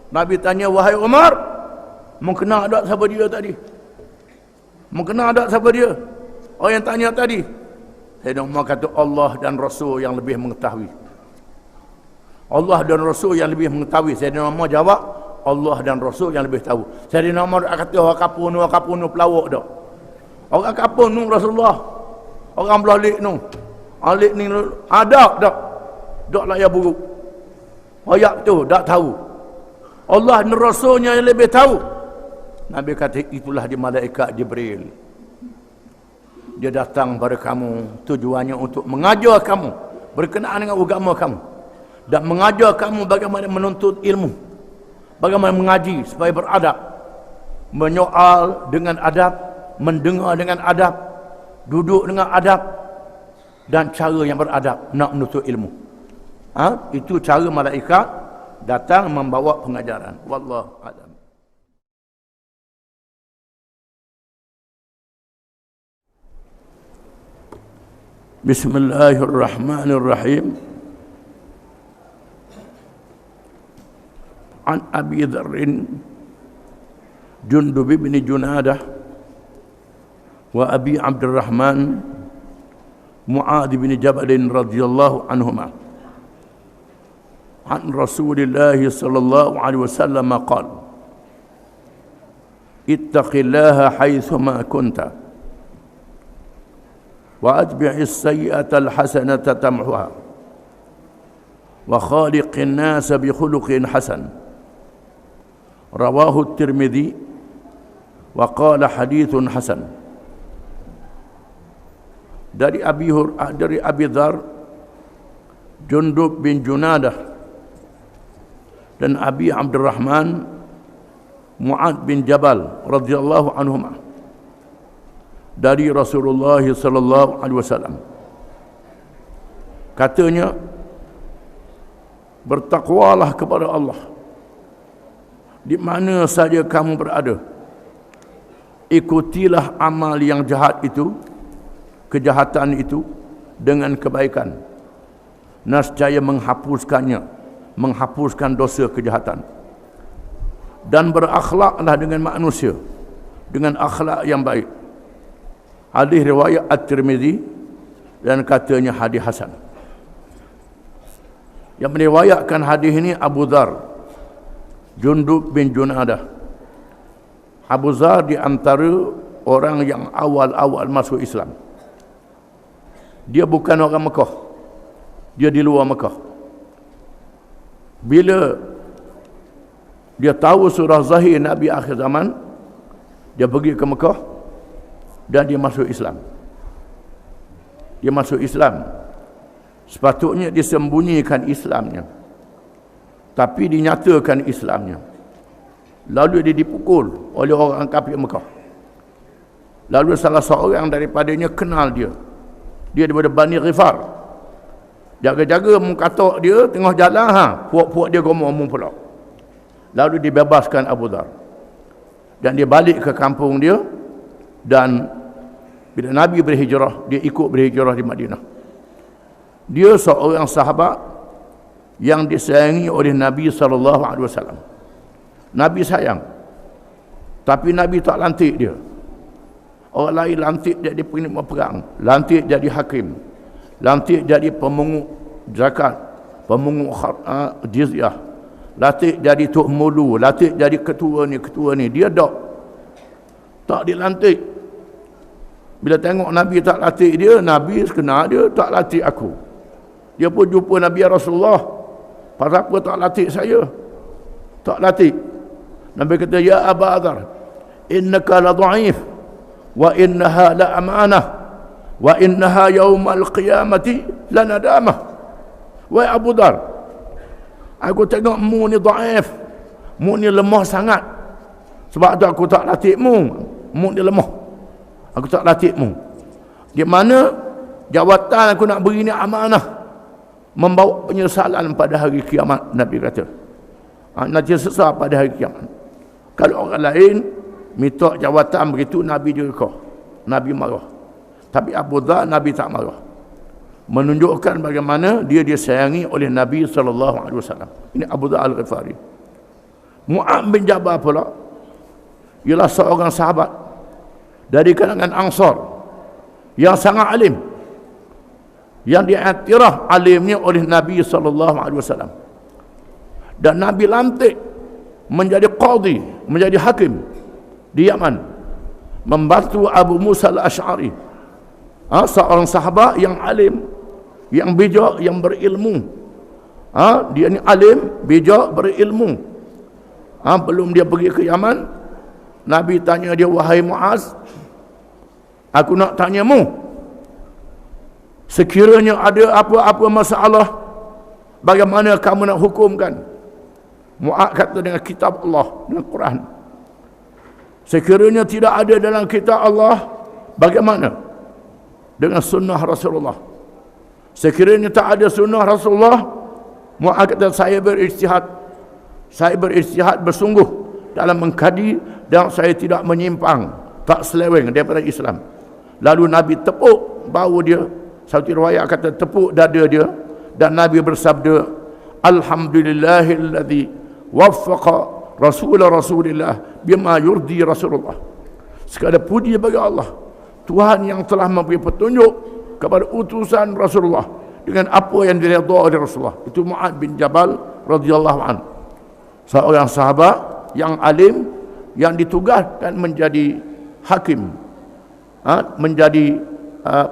Nabi tanya, wahai Umar, Mengkena tak siapa dia tadi? Mengkena tak siapa dia? Orang yang tanya tadi. Sayyidina Umar kata Allah dan Rasul yang lebih mengetahui. Allah dan Rasul yang lebih mengetahui. Sayyidina Umar jawab, Allah dan Rasul yang lebih tahu. Sayyidina Umar kata orang kapun nu pelawak dak. Orang kapun nu Rasulullah. Orang belah lik nu. Alik ni ada dak. Dak lah ya buruk. Ayat tu tak tahu. Allah dan Rasulnya yang lebih tahu. Nabi kata itulah di malaikat Jibril. Dia datang pada kamu tujuannya untuk mengajar kamu berkenaan dengan agama kamu dan mengajar kamu bagaimana menuntut ilmu, bagaimana mengaji supaya beradab, menyoal dengan adab, mendengar dengan adab, duduk dengan adab, dan cara yang beradab nak menuntut ilmu. Itu cara malaikat datang membawa pengajaran. Wallahu a'lam. Bismillahirrahmanirrahim. An Abi Dzarr Jundub bin Junadah wa Abi Abdurrahman Mu'adz bin Jabal radhiyallahu anhuma an Rasulillah sallallahu alaihi wasallam qala ittaqillaha haitsuma kunta wa atbi'is sayyi'ata al-hasanata tamhuha wa khaliqin nasa bi khuluqin hasan. Rawahu Tirmidzi wa qala hadithun hasan. Dari Abi Dzar Jundub bin Junadah dan Abi Abdurrahman Mu'adz bin Jabal radhiyallahu anhuma dari Rasulullah sallallahu alaihi wasallam katanya, bertakwalah kepada Allah di mana saja kamu berada, ikutilah amal yang jahat itu, kejahatan itu dengan kebaikan, nescaya menghapuskan dosa kejahatan, dan berakhlaklah dengan manusia dengan akhlak yang baik. Hadis riwayat At-Tirmidzi dan katanya hadis hasan. Yang meriwayatkan hadis ini Abu Dzar Jundub bin Junadah. Abu Dzar di antara orang yang awal-awal masuk Islam. Dia bukan orang Mekah. Dia di luar Mekah. Bila dia tahu surah Zahir Nabi akhir zaman, dia pergi ke Mekah dan dia masuk Islam. Dia masuk Islam. Sepatutnya disembunyikan Islamnya, tapi dinyatakan Islamnya. Lalu dia dipukul oleh orang kafir Mekah. Lalu salah seorang daripadanya kenal dia. Dia daripada Bani Ghifar. Jaga-jaga mengkatok dia tengah jalan, puak-puak dia ngomong pula. Lalu dibebaskan Abu Dzar. Dan dia balik ke kampung dia, dan bila Nabi berhijrah, dia ikut berhijrah di Madinah. Dia seorang sahabat yang disayangi oleh Nabi SAW. Nabi sayang, tapi Nabi tak lantik dia. Orang lain lantik jadi penghina perang, lantik jadi hakim, lantik jadi pemungut zakat, pemungut jizyah, lantik jadi tok mulu, lantik jadi ketua ni. Dia tak dilantik. Bila tengok Nabi tak lantik dia, Nabi kenal dia, tak lantik aku. Dia pun jumpa Nabi Rasulullah, pasal apa tak lantik saya? Tak lantik. Nabi kata, ya Abu Dzar, innaka la dha'if wa innaha la amanah wa innaha yaumal qiyamati la nadamah. Wahai Abu Dzar, aku tengok mu ni dhaif, mu ni lemah sangat. Sebab tu aku tak latihmu. Mu ni lemah, aku tak latihmu. Di mana jawatan aku nak beri ni amanah, membawa penyesalan pada hari kiamat. Nabi kata nanti sesal pada hari kiamat. Kalau orang lain minta jawatan begitu, Nabi juga Nabi marah. Tapi Abu Dzar, Nabi tak marah. Menunjukkan bagaimana dia disayangi oleh Nabi SAW. Ini Abu Dzar Al-Ghifari. Mu'adz bin Jabal pula, ialah seorang sahabat dari kalangan Ansar yang sangat alim, yang diiktiraf alimnya oleh Nabi SAW. Dan Nabi lantik menjadi qadhi, menjadi hakim di Yaman, membantu Abu Musa al-Ash'ari, seorang sahabat yang alim, yang bijak, yang berilmu. Dia ni alim, bijak, berilmu. Belum dia pergi ke Yaman, Nabi tanya dia, wahai Muaz, aku nak tanyamu, sekiranya ada apa-apa masalah, bagaimana kamu nak hukumkan? Muaz kata, dengan kitab Allah, dengan Quran. Sekiranya tidak ada dalam kitab Allah, bagaimana dengan sunnah Rasulullah? Sekiranya tak ada sunnah Rasulullah, Muaz kata, saya berijtihad bersungguh dalam mengkaji, dan saya tidak menyimpang, tak seleweng daripada Islam. Lalu Nabi tepuk bahu dia, satu riwayat kata tepuk dada dia, dan Nabi bersabda, alhamdulillahilladzi waffaqa Rasulullah bima yurdi Rasulullah. Segala puji bagi Allah, Tuhan yang telah memberi petunjuk kepada utusan Rasulullah dengan apa yang diridha oleh Rasulullah. Itu Mu'adz bin Jabal radhiyallahu anhu, seorang sahabat yang alim, yang ditugaskan menjadi hakim, menjadi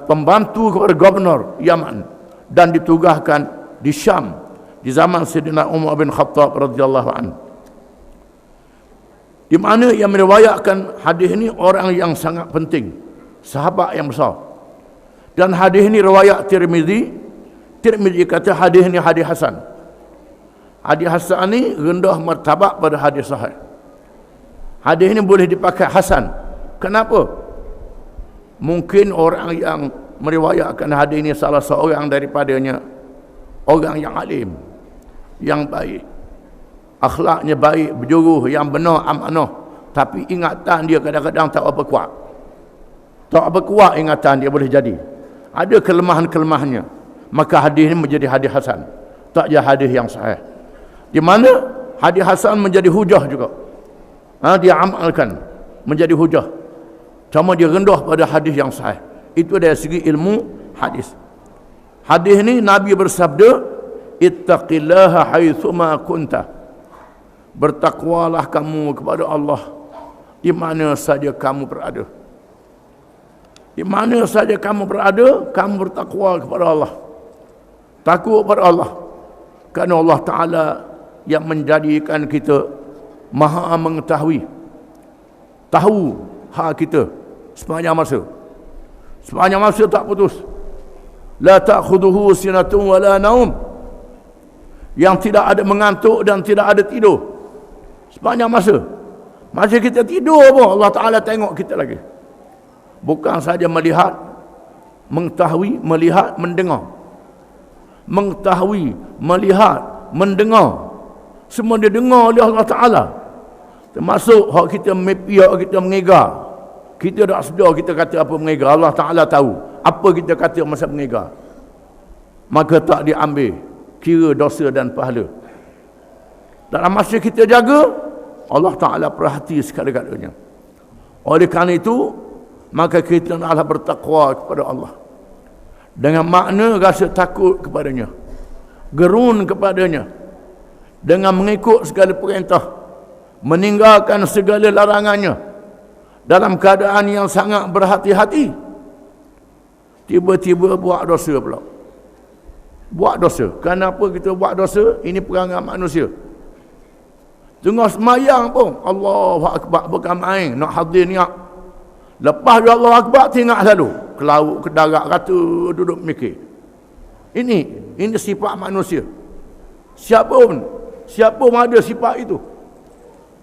pembantu kepada gubernur Yaman, dan ditugaskan di Syam di zaman Sayyidina Umar bin Khattab radhiyallahu anhu. Di mana yang meriwayatkan hadis ini orang yang sangat penting, sahabat yang besar. Dan hadis ini riwayat Tirmizi. Tirmizi kata hadis ini hadis hasan. Hadis hasan ini rendah martabat pada hadis sahih. Hadis ini boleh dipakai hasan. Kenapa? Mungkin orang yang meriwayatkan hadis ini salah seorang daripadanya orang yang alim, yang baik, akhlaknya baik, berjuruh, yang benar, amanah, tapi ingatan dia kadang-kadang tak apa kuat. Tak apa kuat ingatan dia, boleh jadi ada kelemahan-kelemahannya. Maka hadis ini menjadi hadis hasan, tak jadi hadis yang sahih. Di mana hadis hasan menjadi hujah juga. Dia amalkan menjadi hujah. Cuma dia rendah pada hadis yang sahih. Itu dari segi ilmu hadis. Hadis ini Nabi bersabda, ittaqillaha haitsuma kunta. Bertakwalah kamu kepada Allah di mana saja kamu berada. Di mana saja kamu berada, kamu bertakwa kepada Allah. Takut kepada Allah. Kerana Allah Ta'ala yang menjadikan kita maha mengetahui, tahu hak kita sepanjang masa. Sepanjang masa tak putus. La ta'khuduhu sinatun wa la naum. Yang tidak ada mengantuk dan tidak ada tidur sepanjang masa. Masa kita tidur pun Allah Ta'ala tengok kita lagi. Bukan saja melihat, mengetahui, melihat, mendengar. Mengetahui, melihat, mendengar, semua dia dengar oleh Allah Ta'ala. Termasuk hak kita mepi, hak kita mengegar. Kita tak sedar kita kata apa mengegar. Allah Ta'ala tahu apa kita kata masa mengegar. Maka tak diambil kira dosa dan pahala. Dalam masa kita jaga, Allah Ta'ala perhati segala-galanya. Oleh kerana itu, maka kita hendaklah bertakwa kepada Allah dengan makna rasa takut kepadanya, gerun kepadanya, dengan mengikut segala perintah, meninggalkan segala larangannya, dalam keadaan yang sangat berhati-hati. Tiba-tiba buat dosa pula. Buat dosa. Kenapa kita buat dosa? Ini perangai manusia. Tengah semayang pun Allahu Akbar, bukan main nak hadir niat. Lepas dia Allahu Akbar, tengok selalu ke laut, ke darat, kata duduk mikir. Ini sifat manusia. Siapa pun ada sifat itu.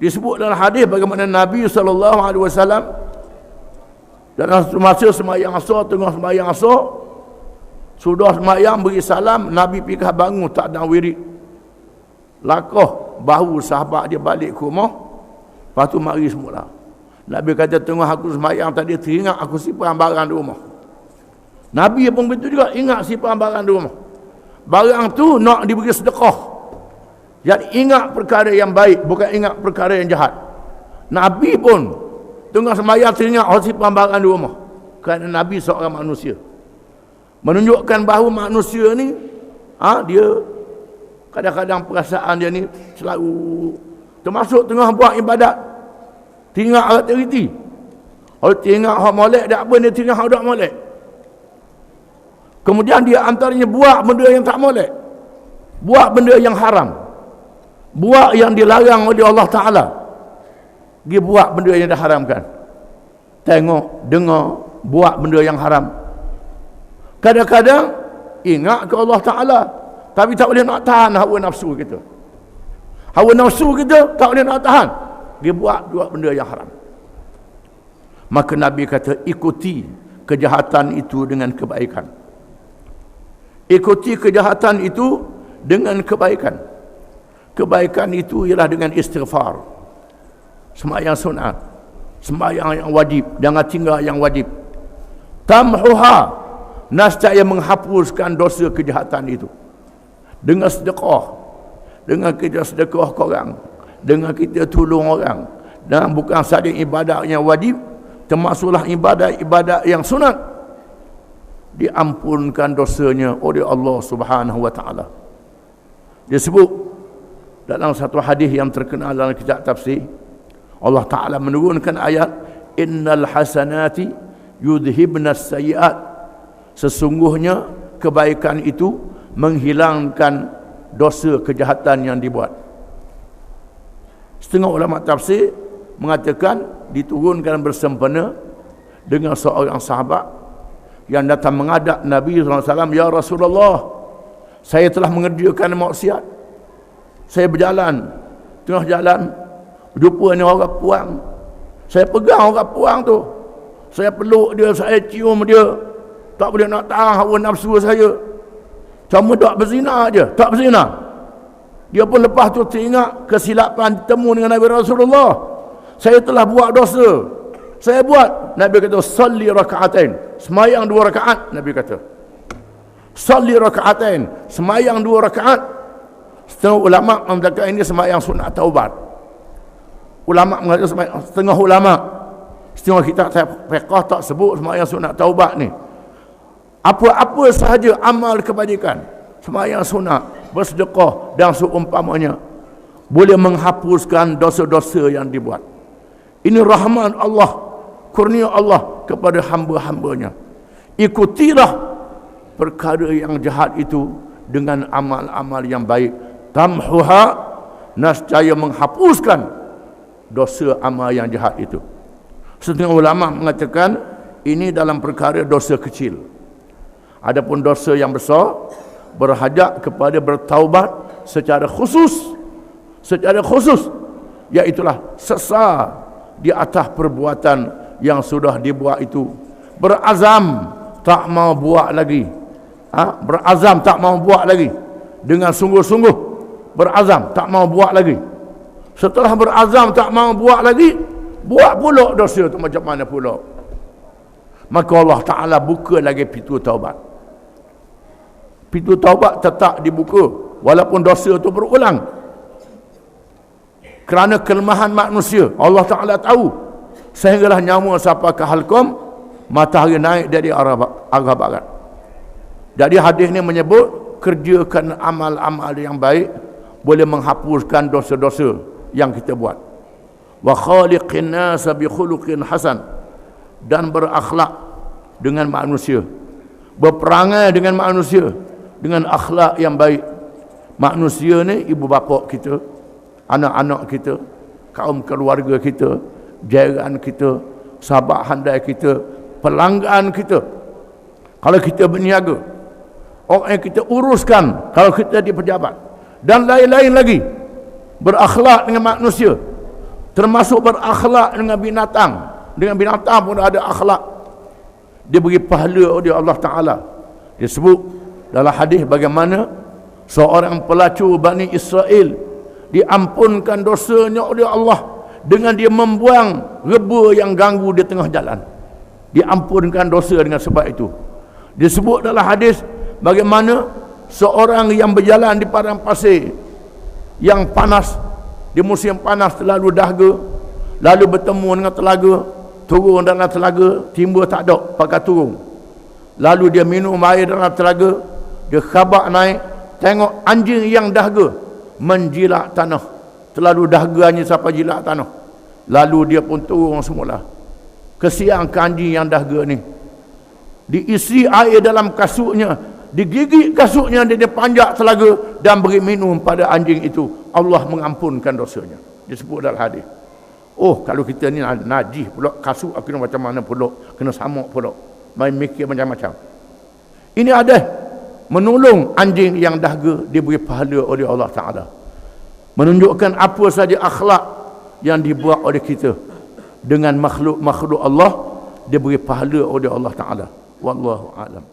Disebut dalam hadis bagaimana Nabi SAW dalam masa sembahyang asar, tengah sembahyang asar, sudah sembahyang beri salam, Nabi fikir bangun tak ada wirid. Lakoh bahu sahabat dia balik ke rumah, lepas tu mari semula. Nabi kata, tengah aku sembahyang tadi teringat aku simpan barang di rumah. Nabi pun begitu juga, ingat simpan barang di rumah. Barang tu nak diberi sedekah. Jadi ingat perkara yang baik, bukan ingat perkara yang jahat. Nabi pun tengah sembahyang teringat hosipan barang di rumah. Kerana Nabi seorang manusia. Menunjukkan bahawa manusia ni dia kadang-kadang perasaan dia ni selalu termasuk tengah buat ibadat teringat alat teriti. Kalau teringat hak molek dak apa dia teringat hak dak molek. Kemudian dia antaranya buat benda yang tak molek. Buat benda yang haram. Buat yang dilarang oleh Allah Ta'ala. Dia buat benda yang diharamkan. Tengok, dengar, buat benda yang haram. Kadang-kadang ingat ke Allah Ta'ala, tapi tak boleh nak tahan hawa nafsu kita. Hawa nafsu kita tak boleh nak tahan. Dia buat benda yang haram. Maka Nabi kata, ikuti kejahatan itu dengan kebaikan. Ikuti kejahatan itu dengan kebaikan. Kebaikan itu ialah dengan istighfar. Sembahyang sunat, sembahyang yang wajib, jangan tinggal yang wajib. Tamhuha, nascaya menghapuskan dosa kejahatan itu. Dengan sedekah, dengan kita sedekah ke orang, dengan kita tolong orang, dan bukan sahaja ibadat yang wajib, termasuklah ibadat-ibadat yang sunat, diampunkan dosanya oleh Allah Subhanahu wa taala. Dia sebut dalam satu hadis yang terkenal dalam kitab tafsir, Allah Ta'ala menurunkan ayat, innal hasanati yudhibna sayyiat, sesungguhnya kebaikan itu menghilangkan dosa kejahatan yang dibuat. Setengah ulama tafsir mengatakan diturunkan bersempena dengan seorang sahabat yang datang menghadap Nabi SAW, ya Rasulullah, saya telah mengerjakan maksiat. Saya berjalan, tengah jalan jumpa ni orang puang. Saya pegang orang puang tu, saya peluk dia, saya cium dia. Tak boleh nak tahan hawa nafsu saya. Cuma tak berzina je, tak berzina. Dia pun lepas tu teringat kesilapan temu dengan Nabi Rasulullah. Saya telah buat dosa. Saya buat. Nabi kata, salli raka'atain, semayang 2 rakaat. Nabi kata, salli raka'atain, semayang 2 rakaat. Setengah ulama mengatakan ini semayang sunat taubat. Ulama mengatakan setengah ulama, setengah kitab fiqh tak sebut semayang sunat taubat ni. Apa-apa sahaja amal kebajikan, semayang sunat, bersedekah dan seumpamanya, boleh menghapuskan dosa-dosa yang dibuat. Ini rahmat Allah, kurnia Allah kepada hamba-hambanya. Ikutilah perkara yang jahat itu dengan amal-amal yang baik. Tamhuha, nascaya menghapuskan dosa amal yang jahat itu. Setengah ulama mengatakan ini dalam perkara dosa kecil. Adapun dosa yang besar berhajat kepada bertaubat secara khusus, iaitulah sesal di atas perbuatan yang sudah dibuat itu. Berazam tak mau buat lagi. Berazam tak mau buat lagi. Dengan sungguh-sungguh berazam tak mau buat lagi. Setelah berazam tak mau buat lagi, buat pula dosa tu macam mana pula. Maka Allah Ta'ala buka lagi pintu taubat. Pintu taubat tetap dibuka walaupun dosa tu berulang. Kerana kelemahan manusia, Allah Ta'ala tahu, sehinggalah nyawa sampai ke halkom, matahari naik dari arah barat. Jadi hadis ni menyebut kerjakan amal-amal yang baik boleh menghapuskan dosa-dosa yang kita buat. Wa khaliqin nas bi khuluqin hasan, dan berakhlak dengan manusia, berperangai dengan manusia dengan akhlak yang baik. Manusia ni ibu bapa kita, anak-anak kita, kaum keluarga kita, jiran kita, sahabat handai kita, pelanggan kita. Kalau kita berniaga, orang yang kita uruskan kalau kita di pejabat, dan lain-lain lagi. Berakhlak dengan manusia, termasuk berakhlak dengan binatang. Dengan binatang pun ada akhlak. Dia beri pahala oleh Allah Ta'ala. Dia sebut dalam hadis bagaimana seorang pelacur Bani Israel diampunkan dosanya oleh Allah dengan dia membuang reba yang ganggu di tengah jalan. Diampunkan dosa dengan sebab itu. Disebut dalam hadis bagaimana seorang yang berjalan di padang pasir yang panas, di musim panas terlalu dahaga, lalu bertemu dengan telaga, turun dalam telaga, timba tak ada, pakai turun. Lalu dia minum air dalam telaga, dia khabak naik, tengok anjing yang dahaga menjilat tanah. Terlalu dahaganya sampai jilat tanah. Lalu dia pun turun semula. Kesian ke anjing yang dahaga ni. Diisi air dalam kasutnya, digigit kasutnya, dia panjat telaga dan beri minum pada anjing itu. Allah mengampunkan dosanya. Disebut dalam hadis. Oh, kalau kita ni najis pula, kasut kena macam mana pula, kena samuk pula, main mikir macam-macam. Ini ada menolong anjing yang dahaga, diberi pahala oleh Allah Ta'ala. Menunjukkan apa saja akhlak yang dibuat oleh kita dengan makhluk-makhluk Allah, diberi pahala oleh Allah Ta'ala. Wallahu a'lam.